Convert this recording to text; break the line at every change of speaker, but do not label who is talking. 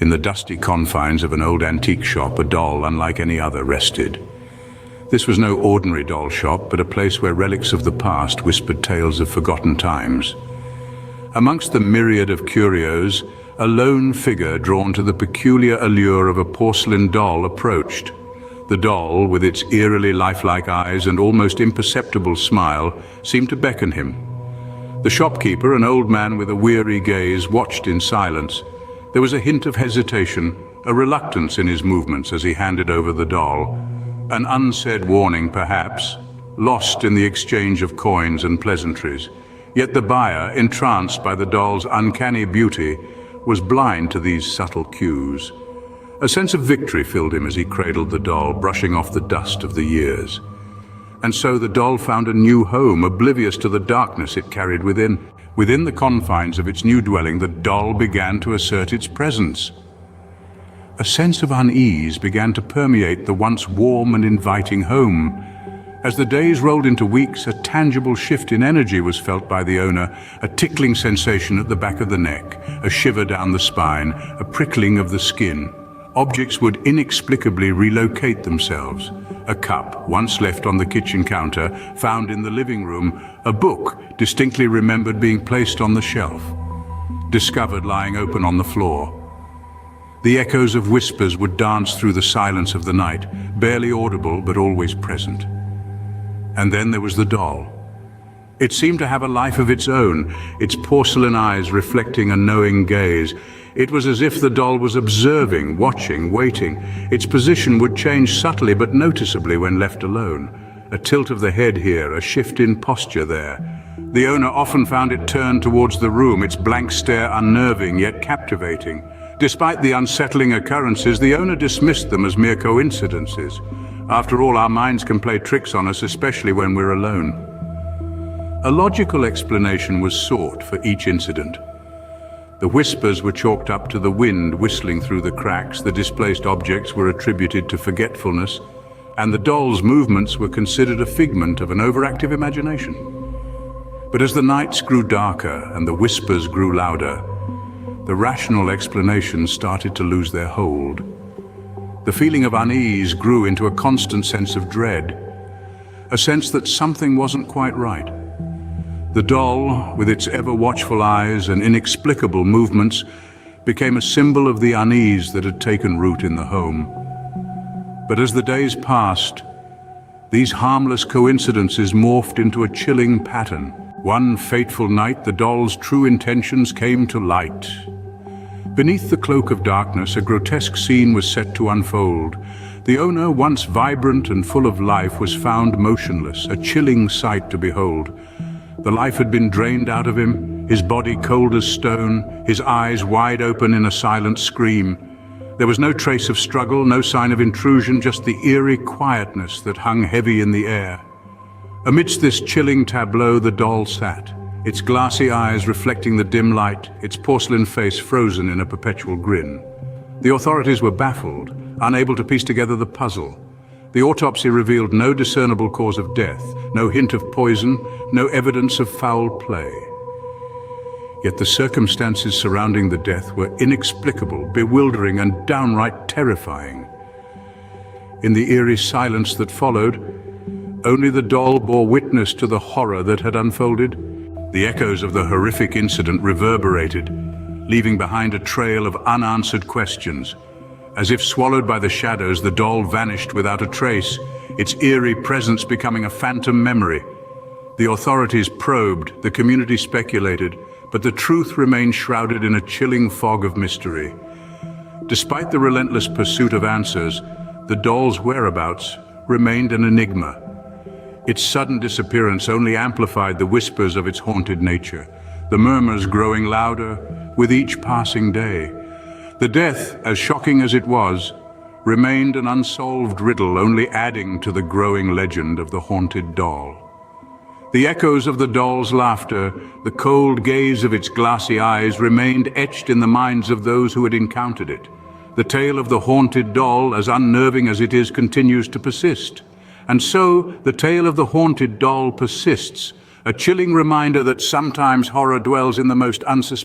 In the dusty confines of an old antique shop, a doll unlike any other rested. This was no ordinary doll shop, but a place where relics of the past whispered tales of forgotten times. Amongst the myriad of curios, a lone figure drawn to the peculiar allure of a porcelain doll approached. The doll, with its eerily lifelike eyes and almost imperceptible smile, seemed to beckon him. The shopkeeper, an old man with a weary gaze, watched in silence. There was a hint of hesitation, a reluctance in his movements as he handed over the doll. An unsaid warning, perhaps, lost in the exchange of coins and pleasantries. Yet the buyer, entranced by the doll's uncanny beauty, was blind to these subtle cues. A sense of victory filled him as he cradled the doll, brushing off the dust of the years. And so the doll found a new home, oblivious to the darkness it carried within. Within the confines of its new dwelling, the doll began to assert its presence. A sense of unease began to permeate the once warm and inviting home. As the days rolled into weeks, a tangible shift in energy was felt by the owner, a tickling sensation at the back of the neck, a shiver down the spine, a prickling of the skin. Objects would inexplicably relocate themselves. A cup, once left on the kitchen counter, found in the living room. A book, distinctly remembered being placed on the shelf. Discovered lying open on the floor. The echoes of whispers would dance through the silence of the night, barely audible but always present. And then there was the doll. It seemed to have a life of its own, its porcelain eyes reflecting a knowing gaze. It was as if the doll was observing, watching, waiting. Its position would change subtly but noticeably when left alone. A tilt of the head here, a shift in posture there. The owner often found it turned towards the room, its blank stare unnerving yet captivating. Despite the unsettling occurrences, the owner dismissed them as mere coincidences. After all, our minds can play tricks on us, especially when we're alone. A logical explanation was sought for each incident. The whispers were chalked up to the wind whistling through the cracks, the displaced objects were attributed to forgetfulness, and the doll's movements were considered a figment of an overactive imagination. But as the nights grew darker and the whispers grew louder, the rational explanations started to lose their hold. The feeling of unease grew into a constant sense of dread, a sense that something wasn't quite right. The doll, with its ever-watchful eyes and inexplicable movements, became a symbol of the unease that had taken root in the home. But as the days passed, these harmless coincidences morphed into a chilling pattern. One fateful night, the doll's true intentions came to light. Beneath the cloak of darkness, a grotesque scene was set to unfold. The owner, once vibrant and full of life, was found motionless, a chilling sight to behold. The life had been drained out of him, his body cold as stone, his eyes wide open in a silent scream. There was no trace of struggle, no sign of intrusion, just the eerie quietness that hung heavy in the air. Amidst this chilling tableau, the doll sat, its glassy eyes reflecting the dim light, its porcelain face frozen in a perpetual grin. The authorities were baffled, unable to piece together the puzzle. The autopsy revealed no discernible cause of death, no hint of poison, no evidence of foul play. Yet the circumstances surrounding the death were inexplicable, bewildering, and downright terrifying. In the eerie silence that followed, only the doll bore witness to the horror that had unfolded. The echoes of the horrific incident reverberated, leaving behind a trail of unanswered questions. As if swallowed by the shadows, the doll vanished without a trace, its eerie presence becoming a phantom memory. The authorities probed, the community speculated, but the truth remained shrouded in a chilling fog of mystery. Despite the relentless pursuit of answers, the doll's whereabouts remained an enigma. Its sudden disappearance only amplified the whispers of its haunted nature, the murmurs growing louder with each passing day. The death, as shocking as it was, remained an unsolved riddle, only adding to the growing legend of the haunted doll. The echoes of the doll's laughter, the cold gaze of its glassy eyes remained etched in the minds of those who had encountered it. The tale of the haunted doll, as unnerving as it is, continues to persist. And so, the tale of the haunted doll persists, a chilling reminder that sometimes horror dwells in the most unsuspected